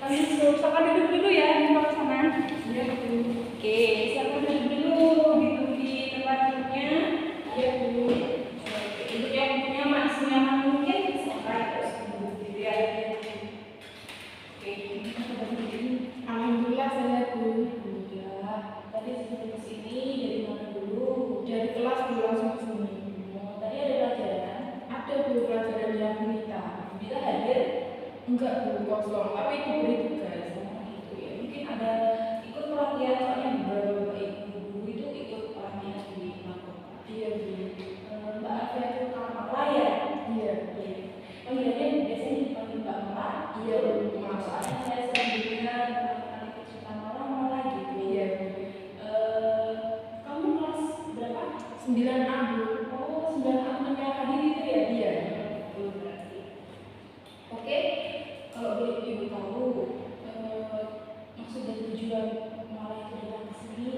Silakan duduk dulu ya di bawah sana. Iya, Bu. Oke, silakan duduk dulu di tempat duduknya. Iya, Bu. Oke, ibu yang nyaman, senyaman mungkin sampai terus duduk gitu ya. Oke, Alhamdulillah saya, Bu. udah. Tadi sebelum kesini dari mana dulu? Dari kelas Bu langsung ke sini. Oh, tadi ada pelajaran. Ada Bu pelajaran yang Bunita. Bila hadir. Enggak Bu, kosong. Tapi diberi tugas. Gitu ya. Mungkin ada ikut pelatihan soalnya beberapa ibu guru itu ikut pelatihan di Bangkok. Iya, Bu. Mbak Afia itu kakak ya? Iya. Panggilannya biasanya dipanggil Mbak Mala. Iya, Bu. Maaf, soalnya saya sering dengar pernah ikut cerita Mala gitu. Iya. Kamu kelas berapa? 9A, Bu. Oh, 9A punya hadir itu ya? Iya. Betul berarti. Oke, kalau boleh ibu tahu maksud dan tujuan Mala itu datang ke sini.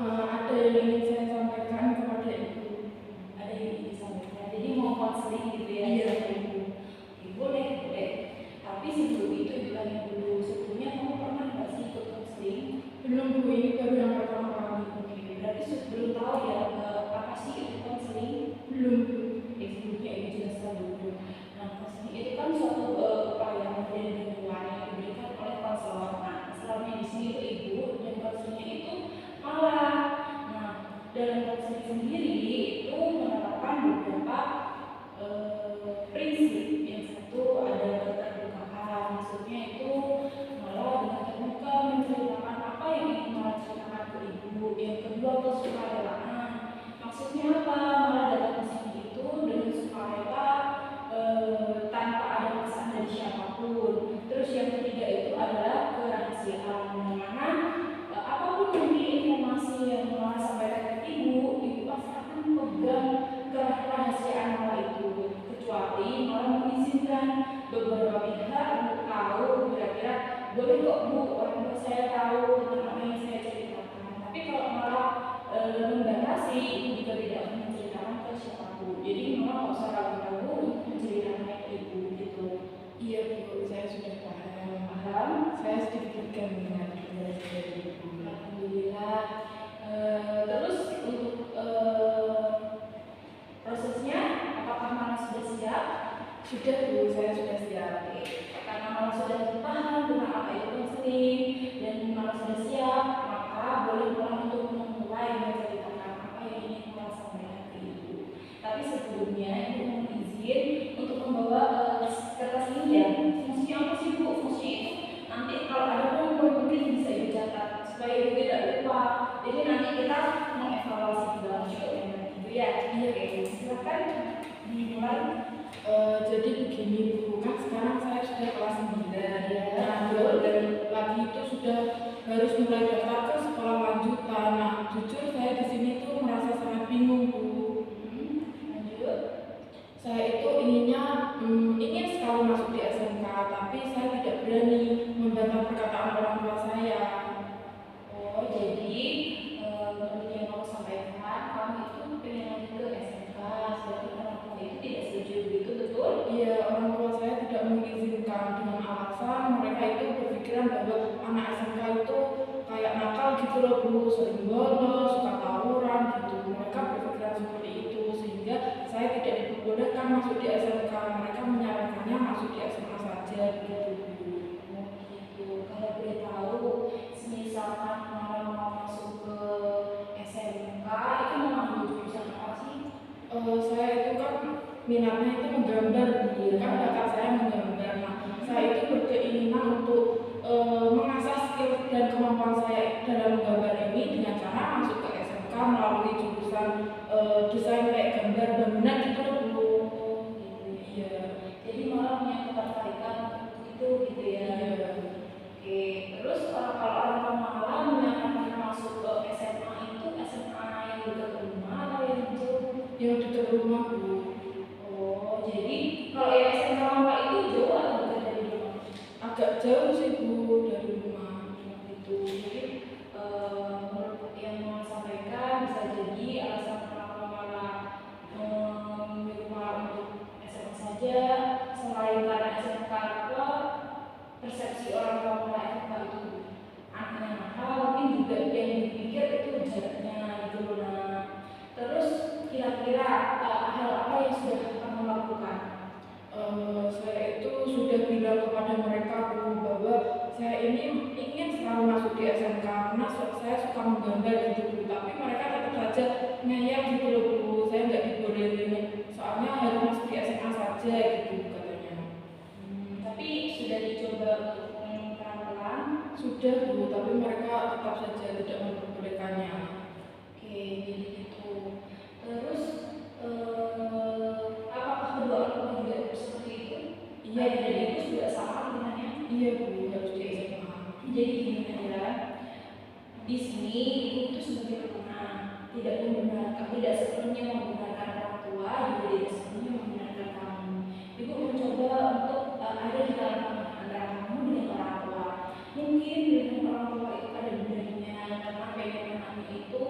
Ada yang ingin saya sampaikan kepada Ibu. Ada yang ingin disampaikan. Jadi mau konseling gitu ya? Iya. Oke, boleh. Tapi sebelum itu ditanya dulu, sebelumnya kamu pernah nggak sih ikut konseling? Belum Bu, ini baru yang pertama kali. Oke, berarti belum tahu ya apa sih itu konseling? Belum Bu. Sebelumnya ibu jelaskan dulu. Nah, konseling itu kan suatu upaya memberi bantuan yang diberikan oleh konselor. Nah, konselornya di sini itu ibu dan konselornya itu malah. Nah, dalam konseling sendiri itu menerapkan beberapa prinsip. Yang satu ada keterbukaan, maksudnya itu malah dengan terbuka menceritakan apa yang ingin malah ceritakan ke ibu. Yang kedua kesukarelaan, maksudnya apa? Malah datang ke sini itu dengan sukarela tanpa ada paksaan dari siapapun. Terus yang ketiga itu adalah kerahasiaan, mana apapun mungkin informasi yang malah sampaikan ke ibu pasti akan pegang kerahasiaan malah itu, kecuali malah mengizinkan beberapa pihak untuk tahu kira-kira boleh kok Bu orang tua saya tahu tentang apa yang saya ceritakan. Tapi kalau malah membatasi, ibu juga tidak akan menceritakan ke siapapun. Jadi malah nggak usah ragu-ragu untuk menceritakan ke ibu gitu. Iya Bu, saya sudah paham. Saya sedikit lega mendengar penjelasan dari Ibu. Alhamdulillah. Terus untuk prosesnya, apakah Mala sudah siap? Sudah Bu, saya sudah siap. Karena Mala sudah paham tentang apa itu konseling dan Mala sudah siap, maka boleh Mala untuk memulai menceritakan apa yang ingin Mala sampaikan ke ibu. Tapi sebelumnya ibu mohon izin untuk membawa kertas ini ya. Fungsinya apa sih Bu? Fungsi itu nanti kalau ada poin mungkin bisa ibu catat supaya ibu tidak lupa. Jadi nanti kita mengevaluasi di dalam show yang nanti ya. Iya, silakan dimulai. Jadi begini Bu, kan sekarang saya sudah kelas 9. Nah, dan lagi itu sudah harus mulai daftar ke sekolah lanjutan. Nah, jujur saya di sini tuh merasa sangat bingung Bu. Lanjut. Saya itu ingin sekali masuk di SMK, tapi saya tidak berani membantah perkataan orang tua saya. Oh, jadi menurut yang kamu sampaikan, kamu itu pengen lanjut ke SMK, sedangkan orang tua itu tidak setuju, begitu betul? Iya, orang tua saya tidak mengizinkan dengan alasan mereka itu berpikiran bahwa anak SMK itu kayak nakal gitu loh Bu, sering bolos, suka tawuran gitu. Mereka berpikiran seperti itu sehingga saya tidak diperbolehkan masuk di SMK. Mereka menyarankannya masuk di SMA saja gitu Bu. Oh, gitu. Kalau boleh tahu, misalkan mau masuk ke SMK, itu mau ambil jurusan apa sih? Saya itu kan minatnya itu menggambar Bu, kan bakat saya menggambar. Nah, saya itu berkeinginan untuk mengasah skill dan kemampuan saya dalam menggambar ini dengan cara masuk ke SMK melalui jurusan desain kayak gambar bangunan gitu loh Bu. Iya. Jadi malah punya ketertarikan untuk itu gitu ya. Iya. Oke, terus kalau orang tua malah menyarankan masuk ke SMA itu SMA yang dekat rumah atau yang jauh? Yang dekat rumah Bu. Oh, jadi kalau yang SMK Mala itu jauh atau dekat dari rumah? Agak jauh sih Bu dari rumah. Itu jadi menurut yang mau sampaikan bisa jadi alasan kenapa Mala memilih Mala untuk SMA saja selain karena SMK persepsi orang tua mulai FK itu anaknya nakal, mungkin juga yang dipikir itu jaraknya gitu loh. Nah, terus kira-kira hal apa yang sudah kamu lakukan? Saya itu sudah bilang kepada mereka Bu, bahwa saya ini ingin selalu masuk di SMK karena saya suka menggambar gitu Bu, tapi mereka tetap saja ngeyel gitu loh Bu, saya nggak dibolehin soalnya harus masuk di SMA saja gitu katanya. Tapi sudah dicoba untuk pelan-pelan? Sudah Bu, tapi mereka tetap saja tidak memperbolehkannya. Oke, jadi gitu. Terus apakah kedua orang tua juga seperti itu? Iya, Ayah dan ibu juga sama dengannya? Iya Bu, harus di SMA. Jadi gini aja, di sini ibu itu sebagai pemenang, tidak sepenuhnya membenarkan orang tua, juga tidak sepenuhnya membenarkan kamu. Ibu mencoba untuk ada di dalam antara kamu dengan orang tua. Mungkin dengan orang tua itu ada bedanya, karena pengen anaknya itu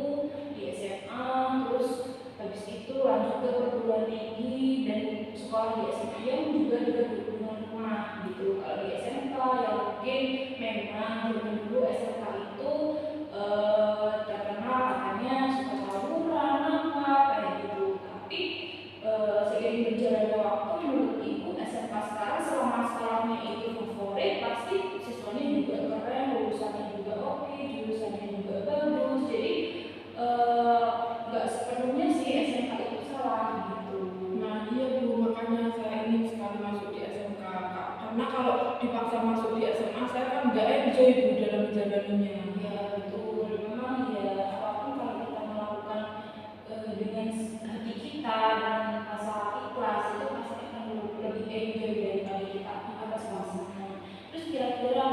di SMA, terus habis itu lanjut ke perguruan tinggi dan sekolah di SMA yang juga dekat dengan rumah gitu. Kalau di SMK yang mungkin memang zaman dulu SMK itu terkenal katanya suka tawuran apa kayak gitu. Tapi seiring berjalannya waktu, menurut ibu SMK sekarang selama sekolahnya itu favorit, pasti siswanya juga keren, lulusannya juga oke, jurusannya juga bagus. Jadi nggak sepenuhnya sih SMK itu salah gitu. Nah iya Bu, makanya saya ingin sekali masuk di SMK karena kalau dipaksa masuk di SMA saya kan nggak enjoy Bu dalam menjalaninya. Ya betul, memang ya apapun kalau kita melakukan dengan hati kita dan rasa ikhlas itu pasti akan lebih enjoy daripada kita atas pasangan. Terus kira-kira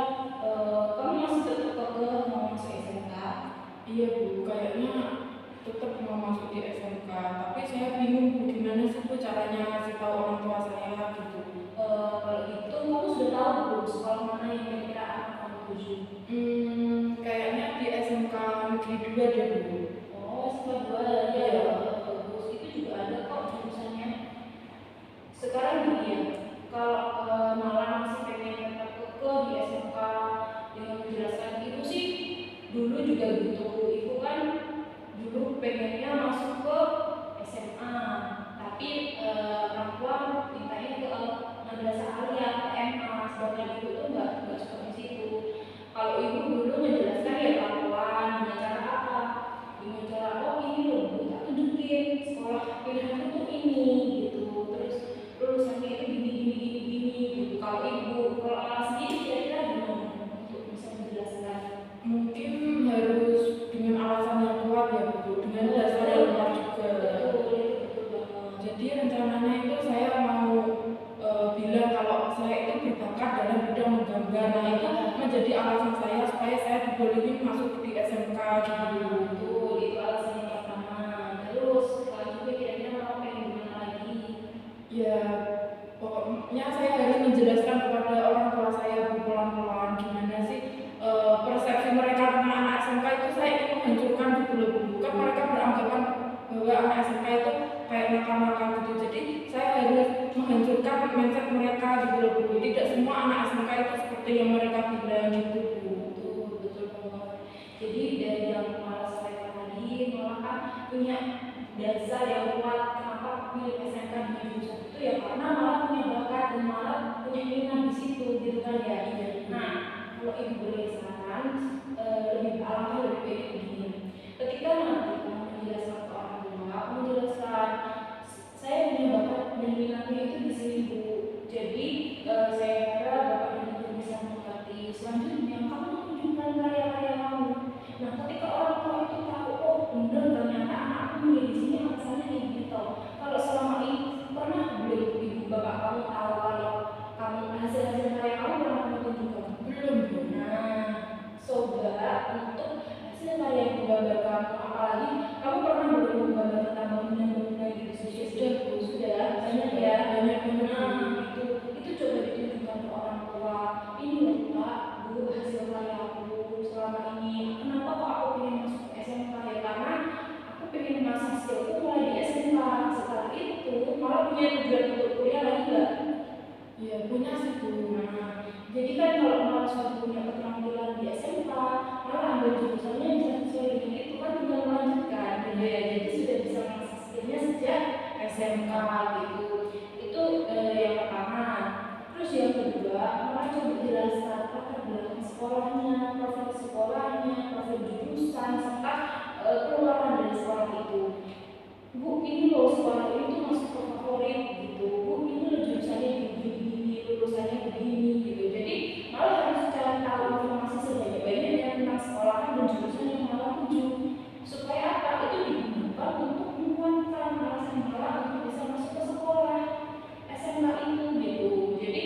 kamu masih tetap kekeh mau masuk SMK? Iya Bu, kayaknya tetap mau masuk di SMK, tapi saya bingung Bu gimana sih Bu caranya ngasih tahu orang tua saya gitu. Kalau gitu kamu sudah tahu belum sekolah mana yang kira-kira akan kamu tuju? Kayaknya di SMK Negeri 2 deh Bu. Oh, SMK 2 ya, bagus. Itu juga ada kok jurusannya. Sekarang gini ya, kalau malah masih pengen tetap kekeh di SMK dengan menjelaskan itu sih dulu juga gitu. Ibu kan dulu pengennya masuk ke SMA, tapi orang tua mintanya ke madrasah aliyah ke MA, sedangkan ibu tuh nggak suka di situ. Kalau ibu dulu menjelaskan ya pelan-pelan, dengan cara apa? Dengan cara oh ini loh, Bu, tak tunjukin sekolah pilihan itu ini gitu. Terus lulusannya itu gini gitu. Kalau kalau sendiri kira-kira gimana untuk bisa menjelaskan? Mungkin harus dengan alasan yang kuat ya Bu, dengan dasar yang kuat juga. Betul. Jadi rencananya itu saya mau bilang kalau saya itu berbakat dalam bidang menggambar. Nah itu menjadi alasan saya supaya saya dibolehin masuk di SMK gitu. Betul, itu alasan yang pertama. Terus selanjutnya kira-kira kamu pengen gimana lagi? Ya pokoknya saya harus menjelaskan kepada orang tua saya pelan-pelan gimana sih persepsi mereka tentang anak SMK itu saya ingin menghancurkan gitu loh Bu. Kan mereka beranggapan bahwa anak SMK itu kayak nakal-nakal gitu. Jadi saya harus menghancurkan mindset mereka gitu loh Bu. Tidak semua anak SMK itu seperti yang mereka bilang gitu Bu. Betul banget. Jadi dari yang malah saya tadi malah kan punya dasar yang kuat kenapa pilih SMK di jurusan itu ya karena malah punya bakat dan malah punya minat di situ gitu kan ya. Nah, kalau ibu boleh saran lebih alangkah lebih baik begini. Ketika nanti kamu menjelaskan ke orang tua, kamu menjelaskan saya punya bakat dan minatnya itu di sini Bu. Jadi saya harap bapak dan ibu bisa mengerti. Selanjutnya kamu tunjukkan karya-karya kamu. Nah, ketika orang tua itu tahu, oh benar ternyata anakku milih di sini alasannya kayak gitu. Kalau selama ini pernah belum ibu bapak kamu tahu kalau kamu hasil-hasil karya kamu pernah kamu tunjukkan? Belum Bu. Nah, coba untuk hasil karya yang gambar kamu, apalagi kamu pernah belum menggambar tentang bangunan-bangunan gitu sudah banyak ya. Nah, itu coba ditunjukkan ke orang tua. Ini loh Pak, Bu, hasil karya aku selama ini. Kenapa kok aku pengen masuk ke SMK ya? Karena aku pengen mengasah skillku mulai di SMK. Setelah itu malah punya tujuan untuk kuliah lagi nggak? Ya punya sih Bu. Nah, jadi kan kalau SMK gitu. Itu yang pertama. Terus yang kedua, Mala coba jelaskan latar belakang sekolahnya, profil sekolahnya, profil jurusan, serta keluaran dari sekolah itu. Bu, ini loh sekolah ini tuh masuk ke favorit gitu. Bu, ini loh jurusannya begini, lulusannya begini gitu. Jadi malah harus cari tahu informasi sebanyak-banyaknya tentang sekolahan dan jurusan yang malah tuju. Supaya apa? Itu digunakan untuk menguatkan alasan malah untuk bisa masuk ke sekolah SMK itu gitu. Jadi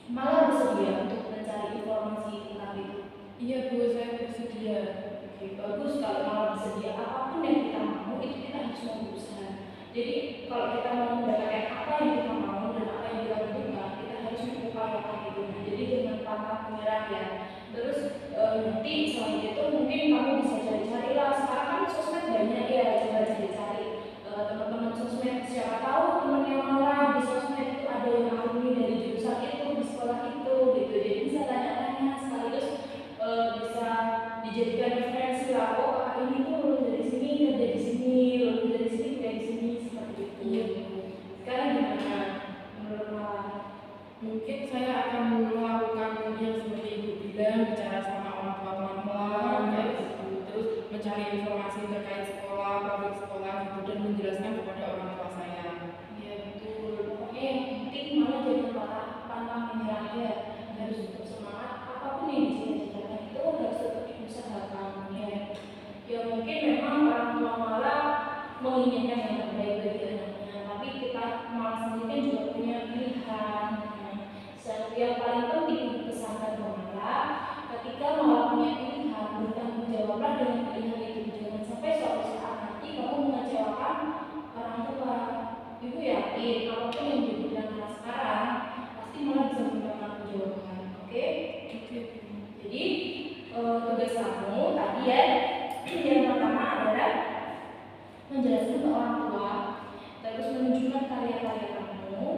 malah bersedia untuk mencari informasi tentang itu. Iya Bu, saya bersedia. Oke, bagus kalau malah bersedia. Apapun yang kita mau itu kita harus mau berusaha. Jadi kalau kita mau mendapatkan apa yang kita mau dan apa yang kita butuhkan, kita harus mengupayakan itu. Jadi jangan pantang menyerah ya. Terus nanti selain itu mungkin kamu bisa cari-cari lah. Sekarang kan sosmed banyak ya, coba cari-cari teman-teman sosmed. Siapa tahu teman yang malah di sosmed itu ada yang alumni dari jurusan itu di sekolah itu gitu. Jadi bisa tanya-tanya sekaligus bisa dijadikan referensi lah. Oh kakak ini tuh lulus dari sini, kerja di sini, lulus dari sini, kerja di sini, seperti itu. Iya. Sekarang gimana menurut Mala? Mungkin saya akan melakukan yang seperti Ibu bilang, bicara sama orang tua teman-teman kayak gitu, terus mencari informasi terkait sekolah, profil sekolah gitu, dan menjelaskan kepada orang tua saya. Iya betul. Pokoknya yang penting Mala jangan pantang menyerah ya. Harus tetap semangat. Apapun yang dicita-citakan itu harus tetap diusahakan ya. Ya mungkin memang orang tua Mala menginginkan yang terbaik bagi anaknya, tapi kita Mala sendiri kan juga punya pilihan. Yang paling penting pesankan ke Mala, ketika Mala punya pilihan, bertanggung jawablah dengan pilihan itu. Jangan sampai suatu saat nanti kamu mengecewakan orang tua. Ibu yakin apapun yang dibilang Mala sekarang, pasti Mala bisa bertanggung jawabkan. Oke? Jadi tugas kamu tadi ya, yang pertama adalah menjelaskan ke orang tua, terus menunjukkan karya-karya kamu,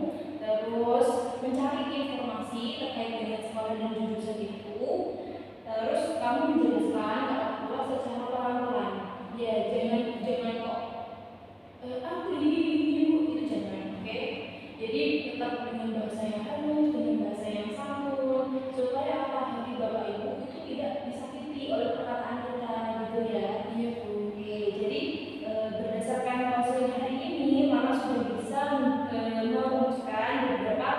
terus mencari informasi terkait dengan sekolah dan jurusan itu, terus kamu menjelaskan ke orang tua secara pelan-pelan. Ya jangan kok aku ini Bu, itu jangan, oke? Jadi tetap dengan bahasa yang halus, dengan bahasa yang santun, supaya apa hati bapak ibu itu tidak disakiti oleh perkataan kita gitu ya. Iya Bu. Oke, jadi berdasarkan konseling hari ini, Mama sudah bisa merumuskan beberapa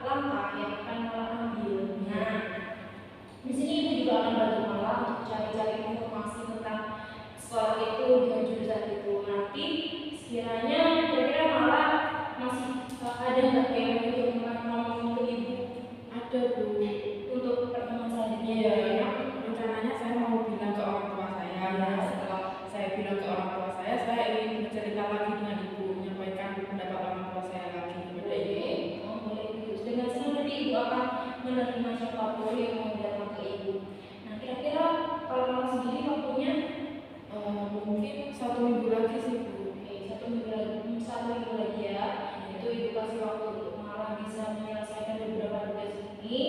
langkah yang akan Mala ambil. Nah, di sini Ibu juga akan bantu Mala untuk cari-cari informasi tentang sekolah itu dan jurusan itu. Nanti sekiranya kira-kira Mala masih ada nggak yang mau ngomong ke Ibu? Ada Bu. Untuk pertemuan selanjutnya Iya, ya. rencananya saya mau bilang ke orang tua saya. Nah, setelah saya bilang ke orang tua saya ingin bercerita lagi dengan Ibu, menyampaikan pendapat orang tua saya lagi kepada Ibu. Oh, boleh terus. Dengan senang nanti Ibu akan menerima siapapun yang mau datang ke Ibu. Nah, kira-kira kalau Mala sendiri waktunya Mungkin 1 minggu lagi sih Bu. oke, 1 minggu lagi ya. Itu Ibu kasih waktu untuk Mala bisa menyelesaikan beberapa tugas ini.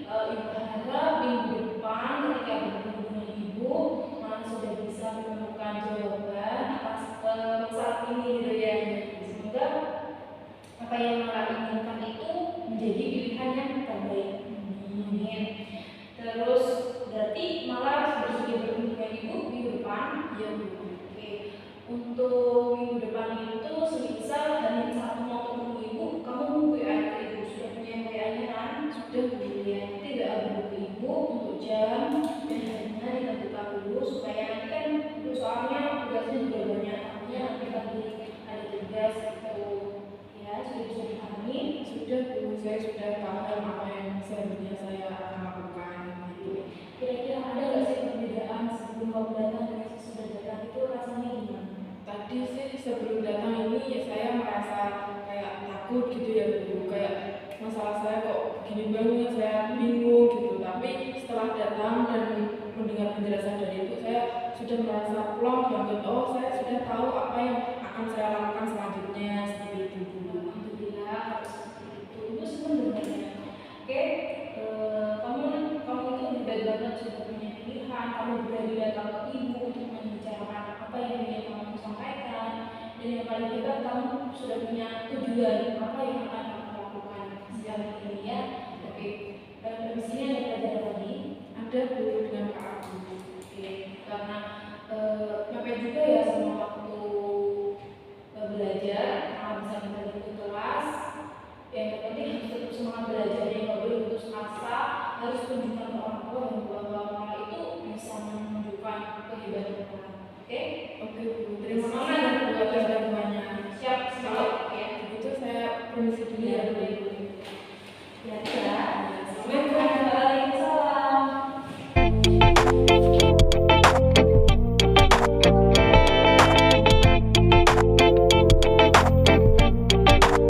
Ibu harap minggu depan ketika bertemu dengan Ibu, Mala sudah bisa menemukan jawaban atas masalah ini gitu ya. Semoga apa yang Mala inginkan itu menjadi pilihan yang terbaik. Amin. Terus berarti Mala bersedia bertemu dengan Ibu minggu depan? Iya Bu. Oke. Untuk minggu depan itu semisal hari satu mau ketemu Ibu, kamu WA ke Ibu, sudah punya WA-nya kan? Sudah Bu ya. Nanti WA dulu ke Ibu untuk jam dan harinya ditentukan dulu supaya nanti kan Ibu soalnya tugasnya juga banyak, takutnya nanti lagi ada tugas gitu. Ya, sudah bisa dipahami? Sudah Bu, saya sudah paham apa yang seharusnya saya akan lakukan gitu. Kira-kira ada nggak sih perbedaan sebelum kamu datang dan sesudah datang itu rasanya gimana? Tadi sih sebelum datang ini ya saya merasa kayak takut gitu ya Bu, kayak masalah saya kok gini banget, saya bingung gitu. Tapi setelah datang dan mendengar penjelasan dari Ibu, saya sudah merasa plong banget. Oh, saya sudah tahu apa yang akan saya lakukan selanjutnya seperti itu Bu. Alhamdulillah harus seperti itu. Ibu senang dengarnya. Oke, kamu itu hebat banget sudah punya pilihan. Kamu berani datang ke Ibu untuk membicarakan apa yang ingin kamu sampaikan. dan yang paling hebat kamu sudah punya tujuan apa yang akan